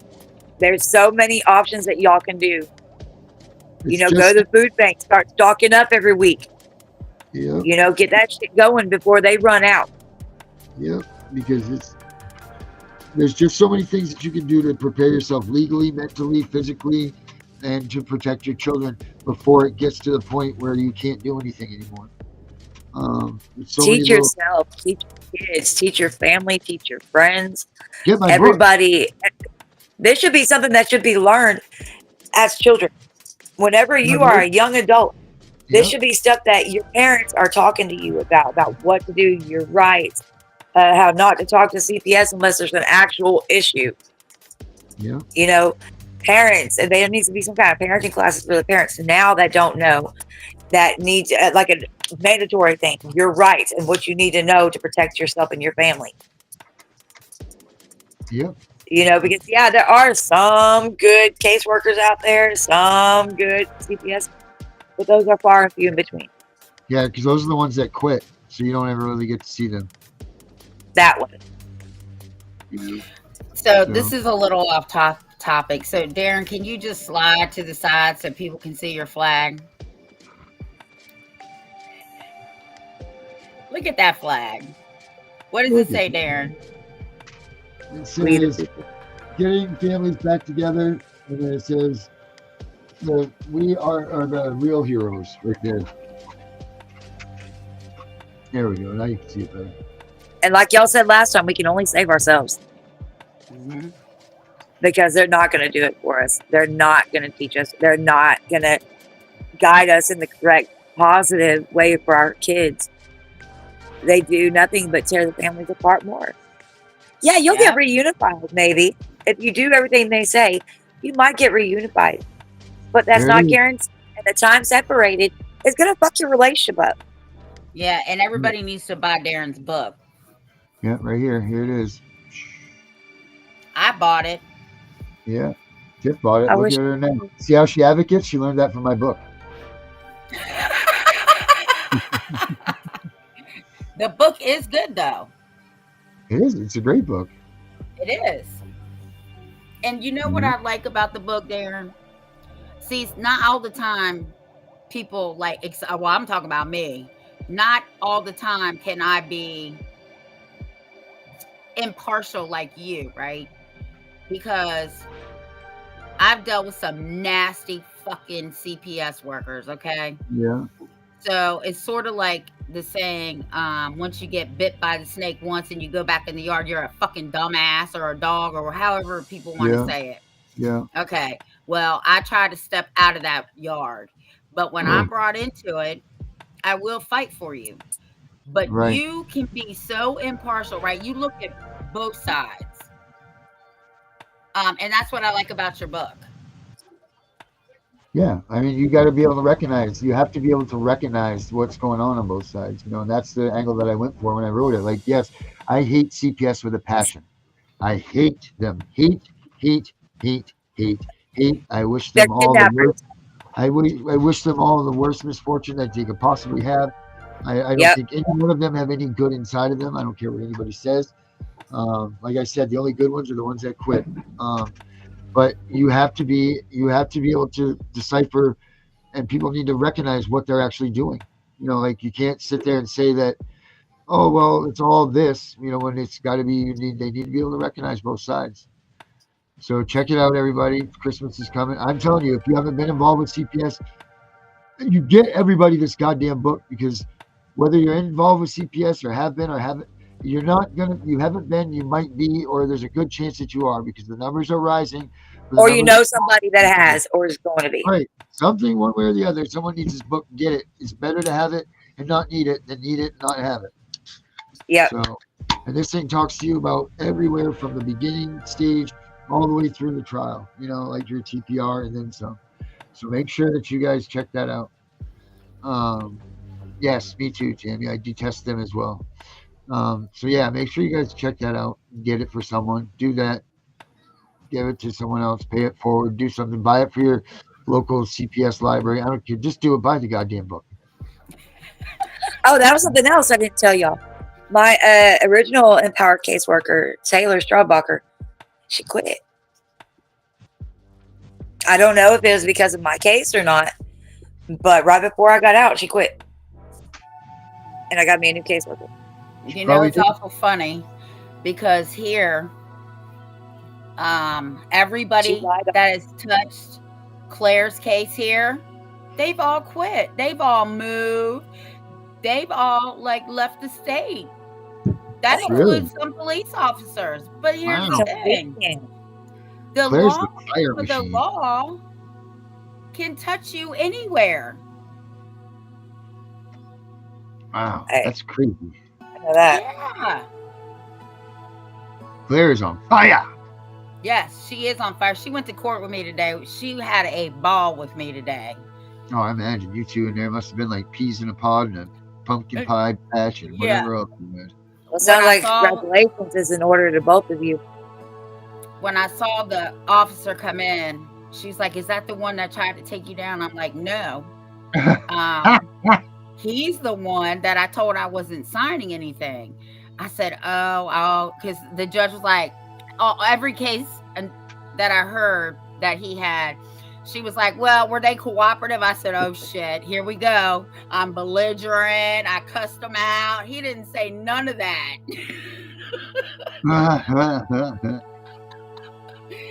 There's so many options that y'all can do. Go to the food bank, start stocking up every week. Yeah. Get that shit going before they run out. Yep, because there's just so many things that you can do to prepare yourself legally, mentally, physically, and to protect your children before it gets to the point where you can't do anything anymore. Teach yourself, teach your kids, teach your family, teach your friends, everybody. This should be something that should be learned as children. Whenever you are a young adult, this should be stuff that your parents are talking to you about what to do, your rights, how not to talk to CPS unless there's an actual issue. Yeah. Parents, and there needs to be some kind of parenting classes for the parents now that don't know, that needs like a mandatory thing, your rights and what you need to know to protect yourself and your family. Yep. Because there are some good caseworkers out there, some good CPS, but those are far and few in between. Yeah, because those are the ones that quit, so you don't ever really get to see them. That one. So this is a little off topic. So Darren, can you just slide to the side so people can see your flag? Look at that flag. What does it say, Darren? It says getting families back together, and then it says we are the real heroes right there. There we go. Now you can see it better. And like y'all said last time, we can only save ourselves. Mm-hmm. Because they're not going to do it for us. They're not going to teach us. They're not going to guide us in the correct positive way for our kids, they do nothing but tear the families apart more. Yeah, you'll get reunified maybe. If you do everything they say, you might get reunified. But that's There it not is. guaranteed. And the time separated is going to fuck your relationship up. Yeah, and everybody needs to buy Darren's book. Yeah, right here. Here it is. I bought it. Yeah. Tiff bought it. I Look wish at her now. See how she advocates? She learned that from my book. The book is good though. It is. It's a great book. It is. And you know what I like about the book, Darren? See, not all the time people like, well, I'm talking about me. Not all the time can I be impartial like you, right? Because I've dealt with some nasty fucking CPS workers, okay? Yeah. So it's sort of like the saying, once you get bit by the snake once and you go back in the yard, you're a fucking dumbass or a dog or however people want to say it. Yeah. Okay. Well, I try to step out of that yard. But when I'm brought into it, I will fight for you. But Right. you can be so impartial, right? You look at both sides. And that's what I like about your book. Yeah, I mean, you got to be able to recognize. You have to be able to recognize what's going on both sides, and that's the angle that I went for when I wrote it. Like, yes, I hate CPS with a passion. I hate them. Hate, hate, hate, hate, hate. I wish they're them all the kidnappers. worst. I wish them all the worst misfortune that they could possibly have. I don't Yep. think any one of them have any good inside of them. I don't care what anybody says. Like I said, the only good ones are the ones that quit. But you have to be able to decipher, and people need to recognize what they're actually doing. Like you can't sit there and say that, oh well, it's all this. When it's got to be, they need to be able to recognize both sides. So check it out, everybody. Christmas is coming. I'm telling you, if you haven't been involved with CPS, you get everybody this goddamn book, because whether you're involved with CPS or have been or haven't, you haven't been, you might be, or there's a good chance that you are, because the numbers are rising. Or you know somebody that has or is going to be. Right. Something one way or the other. Someone needs this book, get it. It's better to have it and not need it than need it and not have it. Yeah. So, and this thing talks to you about everywhere from the beginning stage all the way through the trial, like your TPR and then some. So make sure that you guys check that out. Yes, me too, Jamie. I detest them as well. So yeah, make sure you guys check that out. Get it for someone. Do that. Give it to someone else. Pay it forward. Do something. Buy it for your local CPS library. I don't care. Just do it. Buy the goddamn book. Oh, that was something else I didn't tell y'all. My original Empower caseworker, Taylor Strawbacher, she quit. I don't know if it was because of my case or not, but right before I got out, she quit. And I got me a new caseworker. It's awful funny because here, everybody that has touched Claire's case here, they've all quit. They've all moved. They've all left the state. That includes some police officers. But here's the thing: the law can touch you anywhere. Wow, that's crazy. I know that. Yeah. Claire is on fire. Yes, she is on fire. She went to court with me today. She had a ball with me today. Oh, I imagine you two in there must have been like peas in a pod and a pumpkin pie patch and whatever else you had. Well, sounds like congratulations is in order to both of you. When I saw the officer come in, she's like, "Is that the one that tried to take you down?" I'm like, "No." He's the one that I told I wasn't signing anything. I said, oh, because the judge was like, every case that I heard that he had, she was like, well, were they cooperative? I said, oh shit, here we go. I'm belligerent. I cussed him out. He didn't say none of that.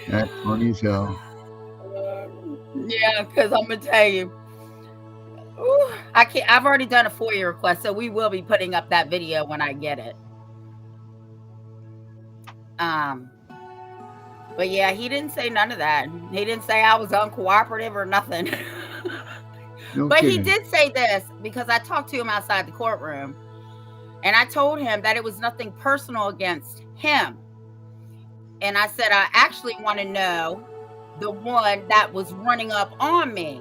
That's funny as hell. Yeah, because I'm gonna tell you, I've already done a FOIA request, so we will be putting up that video when I get it. But yeah, he didn't say none of that. He didn't say I was uncooperative or nothing. No But he kidding. did say this because I talked to him outside the courtroom, and I told him that it was nothing personal against him. And I said, I actually want to know the one that was running up on me.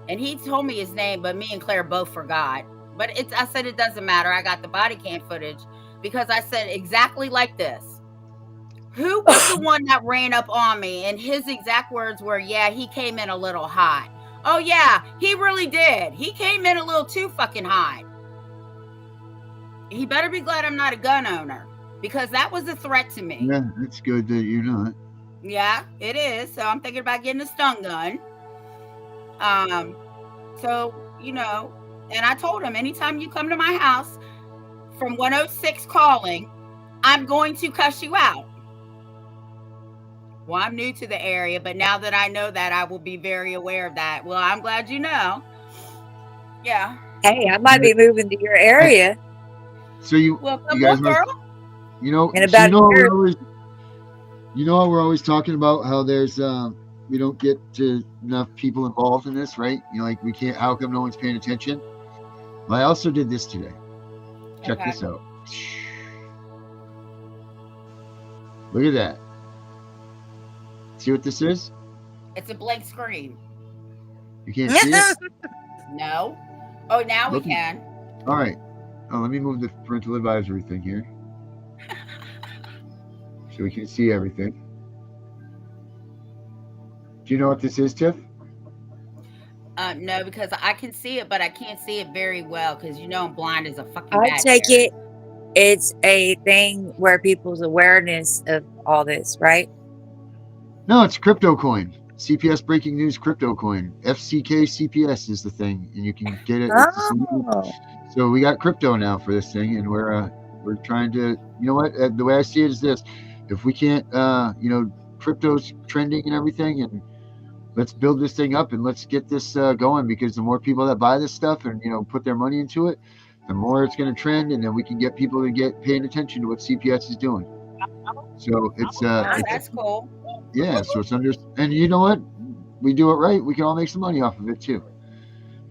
And he told me his name, but me and Claire both forgot. But I said, it doesn't matter. I got the body cam footage because I said exactly like this. Who was the one that ran up on me? And his exact words were, yeah, he came in a little hot. Oh, yeah, he really did. He came in a little too fucking hot. He better be glad I'm not a gun owner because that was a threat to me. Yeah, it's good that you're not. Yeah, it is. So I'm thinking about getting a stun gun. So, you know, and I told him anytime you come to my house from 106 calling, I'm going to cuss you out. Well, I'm new to the area, but now that I know that, I will be very aware of that. Well, I'm glad you know. Yeah. Hey, I might be moving to your area So you Welcome, guys girl. you know, in so about a year. you know how we're always talking about how there's we don't get to enough people involved in this, right? You know, like we can't. How come no one's paying attention? I also did this today. Check Okay. this out. Look at that. See what this is? It's a blank screen. You can't see it? No. Oh, now we Look- can. All right. Oh, let me move the parental advisory thing here. So we can see everything. Do you know what this is, Tiff? No, because I can see it, but I can't see it very well because you know I'm blind as a fucking I bat. take it it's a thing where people's awareness of all this, right? No, it's crypto coin. CPS breaking news crypto coin. FCK CPS is the thing, and you can get it. Oh, So we got crypto now for this thing, and we're trying to. You know what? The way I see it is this: if we can't, you know, crypto's trending and everything, and let's build this thing up and let's get this going, because the more people that buy this stuff and you know put their money into it, the more it's going to trend, and then we can get people to get paying attention to what CPS is doing. So it's Oh, that's cool. yeah, so it's under, and you know what? We do it right. We can all make some money off of it too.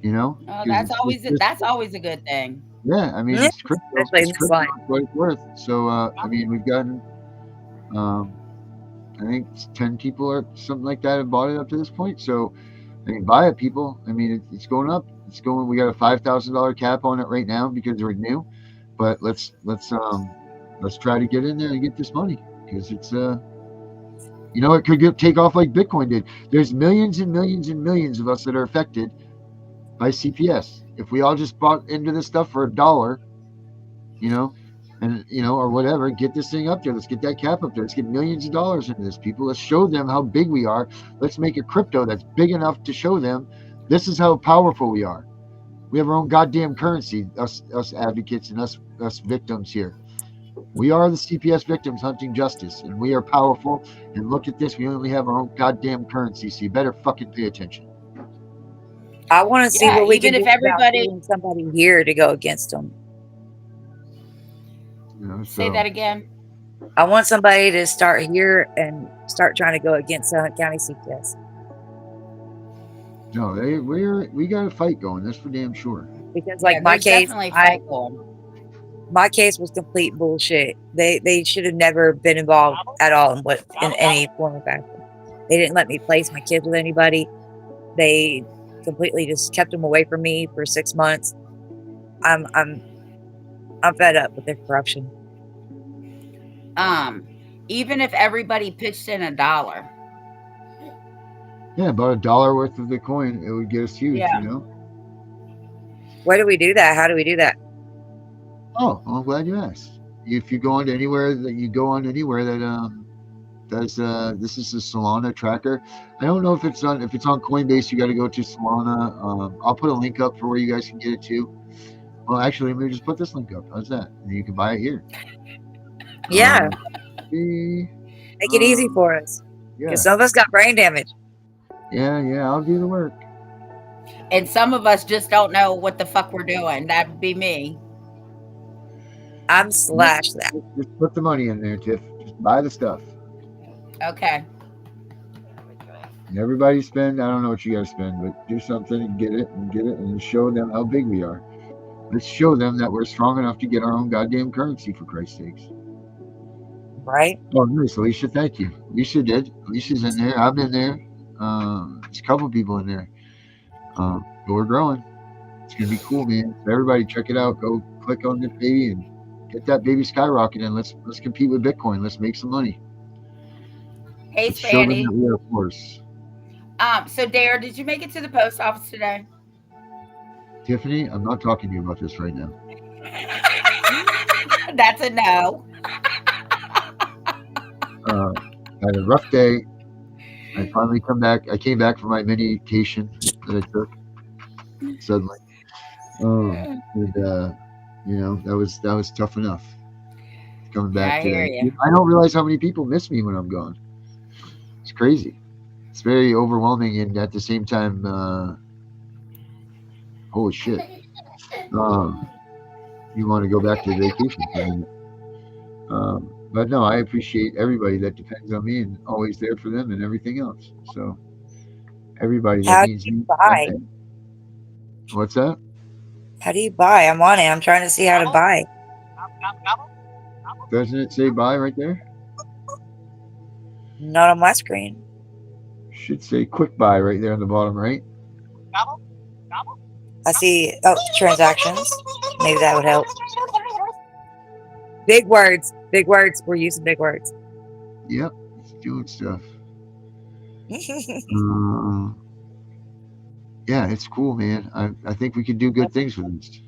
You know? Oh, 'Cause that's it's that's always a good thing. yeah. I mean, Yeah, it's crypto. especially in It's this crypto. life. It's what it's worth. So I mean, we've gotten, I think 10 people or something like that have bought it up to this point. So I mean, buy it, people. I mean, it's going up. It's going. We got a $5,000 cap on it right now because we're new. But let's try to get in there and get this money, because it's you know, it could take off like Bitcoin did. There's millions and millions and millions of us that are affected by CPS. If we all just bought into this stuff for $1, you know, and you know, or whatever, get this thing up there. Let's get that cap up there. Let's get millions of dollars into this, people. Let's show them how big we are. Let's make a crypto that's big enough to show them this is how powerful we are. We have our own goddamn currency, us advocates and us victims here. We are the CPS victims hunting justice, and we are powerful. And look at this, we only have our own goddamn currency, so you better fucking pay attention. I want to see Yeah, what we even can if do about everybody getting somebody here to go against them. You know, say so that again. I want somebody to start here and start trying to go against Summit County CPS, no, we got a fight going. That's for damn sure. because like Yeah, my there's case, definitely fight going. my case was complete bullshit. They should have never been involved at all in any form of fashion. They didn't let me place my kids with anybody. They completely just kept them away from me for 6 months. I'm fed up with their corruption. Even if everybody pitched in $1. Yeah, about $1 worth of the coin, it would get us huge, Yeah. you know. Where do we do that? How do we do that? Oh, well, I'm glad you asked. If you go on to anywhere that does this is the Solana tracker. I don't know if it's on Coinbase. You got to go to Solana. I'll put a link up for where you guys can get it too. Well, actually, let me just put this link up. How's that? And you can buy it here. Yeah, See, make it easy for us, yeah, because some of us got brain damage. yeah. I'll do the work. And some of us just don't know what the fuck we're doing. That'd be me. I'm slash that. Just put the money in there, Tiff. Just buy the stuff. Okay. And everybody spend, I don't know what you got to spend, but do something and get it and show them how big we are. Let's show them that we're strong enough to get our own goddamn currency, for Christ's sakes. Right? Oh, nice, Alicia. Thank you. Alicia did. Alicia's in there. I've been there. There's a couple people in there. But we're growing. It's gonna be cool, man. So everybody, check it out. Go click on this baby and get that baby skyrocketing. Let's compete with Bitcoin. Let's make some money. Hey, Let's show them Spanny. that we are a force. So Dare, did you make it to the post office today? Tiffany, I'm not talking to you about this right now. That's a no. I had a rough day. I finally come back. I came back from my medication that I took suddenly. And that was tough enough coming Yeah, back I hear today. you. I don't realize how many people miss me when I'm gone. It's crazy. It's very overwhelming, and at the same time, holy shit. You want to go back to vacation for a minute. But no, I appreciate everybody that depends on me and always there for them and everything else. So everybody that How do means you me. buy? What's that? How do you buy? I'm on it. I'm trying to see how to buy. Doesn't it say buy right there? Not on my screen. Should say quick buy right there on the bottom right. I see, oh, transactions. Maybe that would help. Big words. Big words. We're using big words. Yep, it's doing stuff. Yeah, it's cool, man. I think we can do good things with this.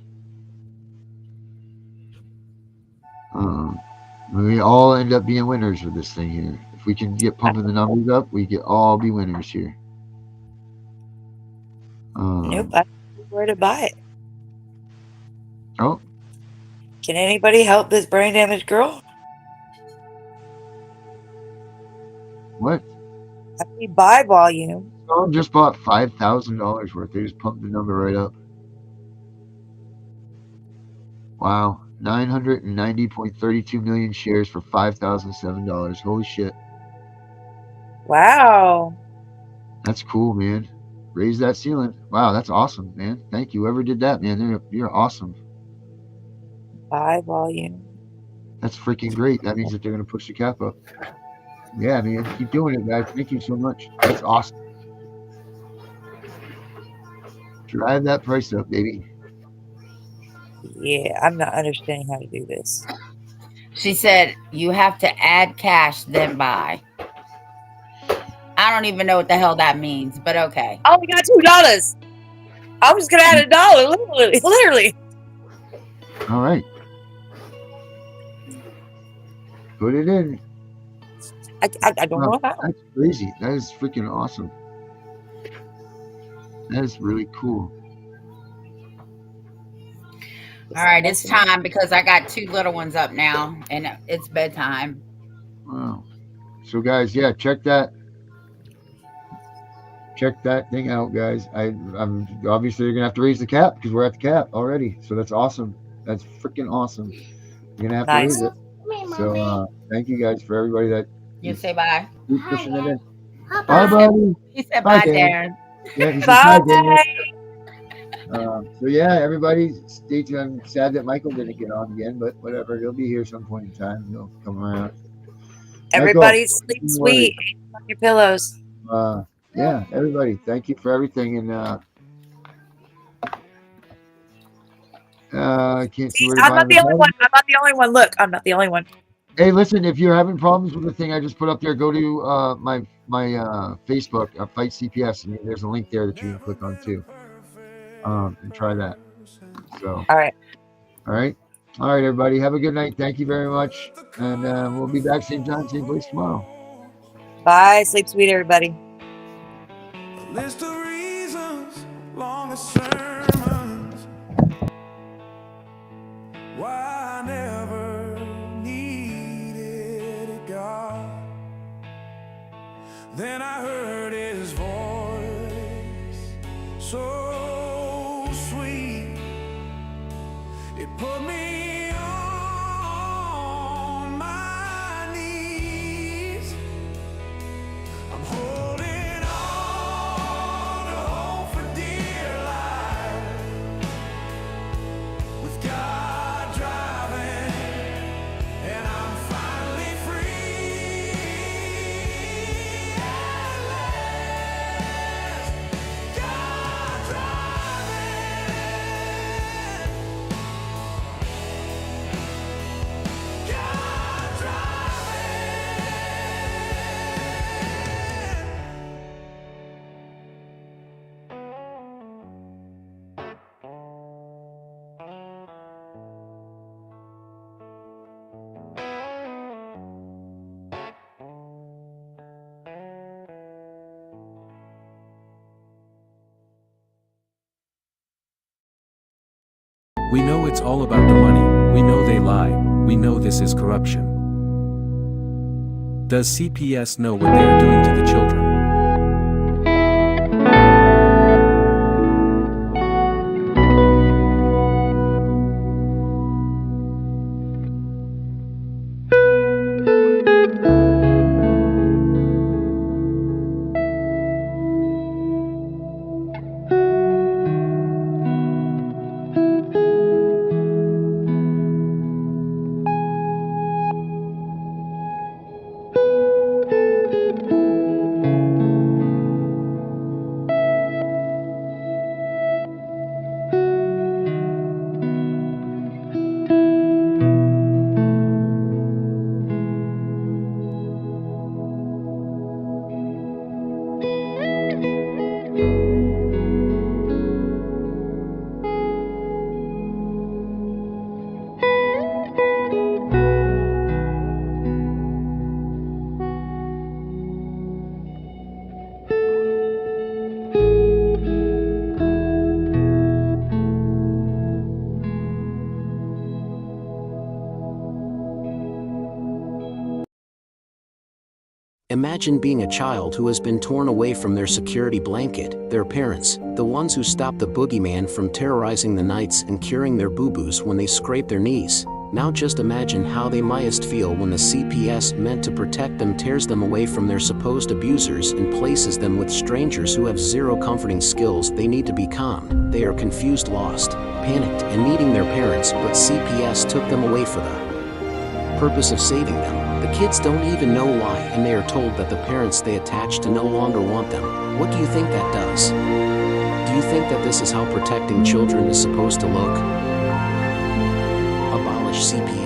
We all end up being winners with this thing here. If we can get pumping the numbers up, we can all be winners here. Nope, I don't know where to buy it. Oh, Can anybody help this brain damaged girl? what? How do you buy volume? Someone just bought $5,000 worth. They just pumped the number right up. Wow, 990.32 million shares for $5,007. Holy shit, Wow. that's cool, man. Raise that ceiling. Wow, that's awesome, man. Thank you. Whoever did that, man, you're awesome. Buy volume. That's freaking great. That means that they're gonna push the cap up. Yeah, man, keep doing it, guys. Thank you so much. That's awesome. Drive that price up, baby. Yeah, I'm not understanding how to do this. She said you have to add cash, then buy. I don't even know what the hell that means, but okay. I only got $2. I was gonna add $1, literally. All right. Put it in. I don't know how. That's crazy. That is freaking awesome. That is really cool. All right, it's time because I got 2 little ones up now, and it's bedtime. Wow. So, guys, yeah, check that thing out, guys. I'm obviously you're gonna have to raise the cap because we're at the cap already. So that's awesome. That's freaking awesome. You're gonna have to raise it. So thank you guys for everybody that You say bye. keep pushing it in. Bye, buddy. He said Bye, bye, Darren. Darren. Yeah, he said Bye. bye, Darren. So yeah, everybody stay tuned. I'm sad that Michael didn't get on again, but whatever. He'll be here some point in time. He'll come around. Everybody Michael, sleep don't sweet on your pillows. Yeah, everybody, thank you for everything. And I can't see where to I'm find not the the only button. one. I'm not the only one. Look, I'm not the only one. Hey, listen, if you're having problems with the thing I just put up there, go to my Facebook, Fight CPS, and there's a link there that you can click on too, and try that. So, All right. all right, everybody, have a good night. Thank you very much, and we'll be back same time, same place tomorrow. Bye. Sleep sweet, everybody. List of reasons, long as sermons, why I never needed a God. Then I heard his voice, so sweet, it put me on my knees. I'm holding on. We know it's all about the money, we know they lie, we know this is corruption. Does CPS know what they are doing to the children? Imagine being a child who has been torn away from their security blanket, their parents, the ones who stop the boogeyman from terrorizing the nights and curing their boo-boos when they scrape their knees. Now just imagine how they mightest feel when the CPS meant to protect them tears them away from their supposed abusers and places them with strangers who have zero comforting skills. They need to be calmed. They are confused, lost, panicked, and needing their parents, but CPS took them away for the purpose of saving them. The kids don't even know why, and they are told that the parents they attach to no longer want them. What do you think that does? Do you think that this is how protecting children is supposed to look? Abolish CPS.